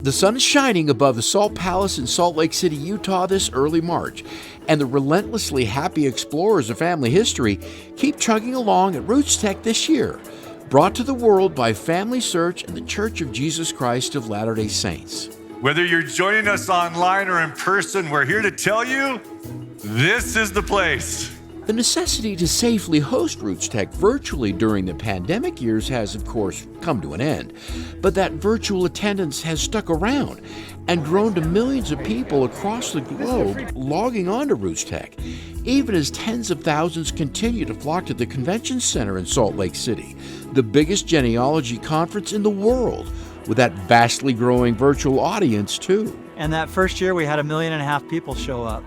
The sun is shining above the Salt Palace in Salt Lake City, Utah this early March, and the relentlessly happy explorers of family history keep chugging along at RootsTech this year, brought to the world by Family Search and the Church of Jesus Christ of Latter-day Saints. Whether you're joining us online or in person, we're here to tell you, this is the place. The necessity to safely host RootsTech virtually during the pandemic years has, of course, come to an end. But that virtual attendance has stuck around and grown to millions of people across the globe logging on to RootsTech, even as tens of thousands continue to flock to the Convention Center in Salt Lake City, the biggest genealogy conference in the world, with that vastly growing virtual audience, too. And that first year, we had 1.5 million people show up.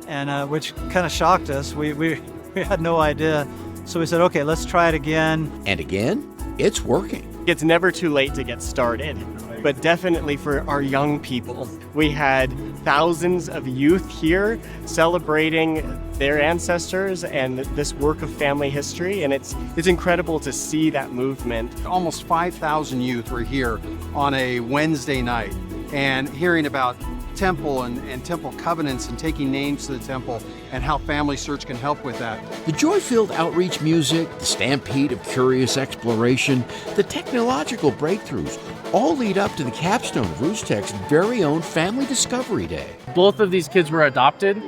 And which kind of shocked us. We had no idea. So we said, okay, let's try it again. And again, it's working. It's never too late to get started, but definitely for our young people. We had thousands of youth here celebrating their ancestors and this work of family history, and it's incredible to see that movement. Almost 5,000 youth were here on a Wednesday night and hearing about temple and temple covenants and taking names to the temple and how Family Search can help with that. The joy-filled outreach music, the stampede of curious exploration, the technological breakthroughs all lead up to the capstone of RootsTech's very own Family Discovery Day. Both of these kids were adopted,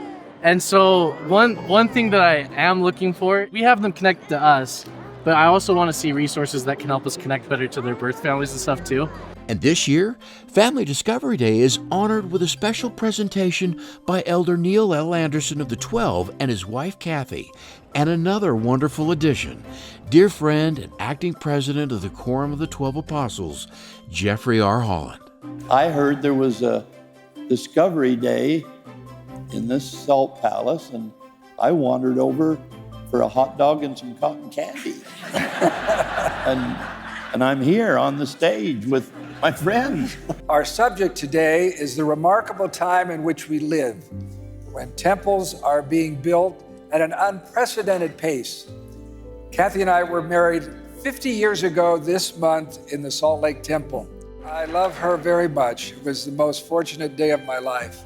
and so one thing that I am looking for, we have them connect to us, but I also want to see resources that can help us connect better to their birth families and stuff too. And this year, Family Discovery Day is honored with a special presentation by Elder Neil L. Andersen of the 12 and his wife Kathy, and another wonderful addition, dear friend and acting president of the Quorum of the 12 Apostles, Jeffrey R. Holland. I heard there was a Discovery Day in this Salt Palace, and I wandered over for a hot dog and some cotton candy. and I'm here on the stage with my friends. Our subject today is the remarkable time in which we live, when temples are being built at an unprecedented pace. Kathy and I were married 50 years ago this month in the Salt Lake Temple. I love her very much. It was the most fortunate day of my life.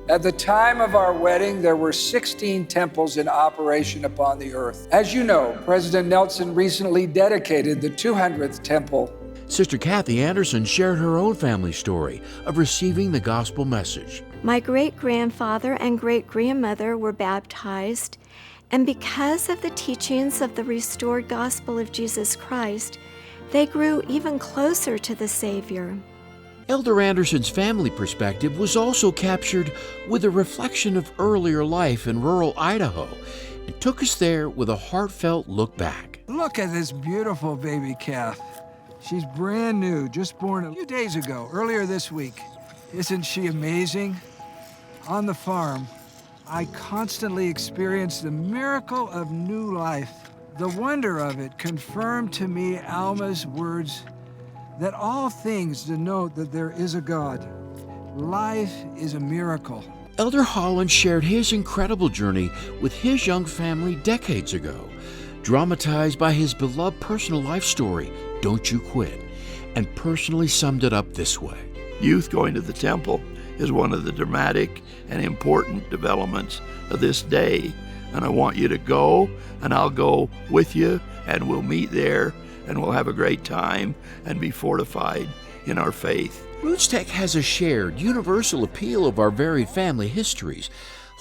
At the time of our wedding, there were 16 temples in operation upon the earth. As you know, President Nelson recently dedicated the 200th temple. Sister Kathy Andersen shared her own family story of receiving the gospel message. My great-grandfather and great-grandmother were baptized, and because of the teachings of the restored gospel of Jesus Christ, they grew even closer to the Savior. Elder Andersen's family perspective was also captured with a reflection of earlier life in rural Idaho and took us there with a heartfelt look back. Look at this beautiful baby calf. She's brand new, just born a few days ago, earlier this week. Isn't she amazing? On the farm, I constantly experience the miracle of new life. The wonder of it confirmed to me Alma's words that all things denote that there is a God. Life is a miracle. Elder Holland shared his incredible journey with his young family decades ago, dramatized by his beloved personal life story, Don't You Quit, and personally summed it up this way. Youth going to the temple is one of the dramatic and important developments of this day. And I want you to go, and I'll go with you, and we'll meet there, and we'll have a great time and be fortified in our faith. RootsTech has a shared, universal appeal of our varied family histories,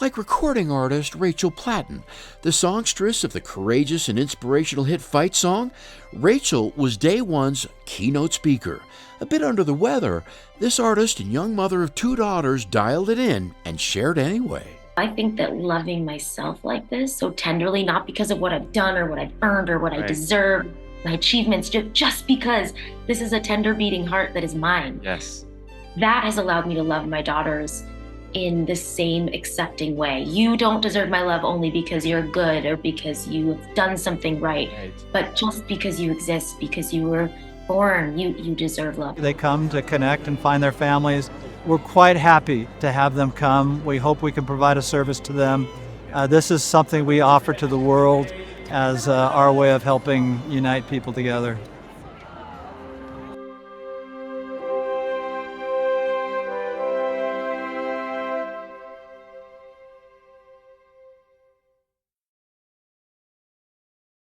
like recording artist Rachel Platten, the songstress of the courageous and inspirational hit Fight Song. Rachel was Day One's keynote speaker. A bit under the weather, this artist and young mother of 2 daughters dialed it in and shared anyway. I think that loving myself like this so tenderly, not because of what I've done or what I've earned or what I deserve, my achievements, just because this is a tender beating heart that is mine. Yes. That has allowed me to love my daughters in the same accepting way. You don't deserve my love only because you're good or because you have done something right. But just because you exist, because you were born, you deserve love. They come to connect and find their families. We're quite happy to have them come. We hope we can provide a service to them. This is something we offer to the world as our way of helping unite people together.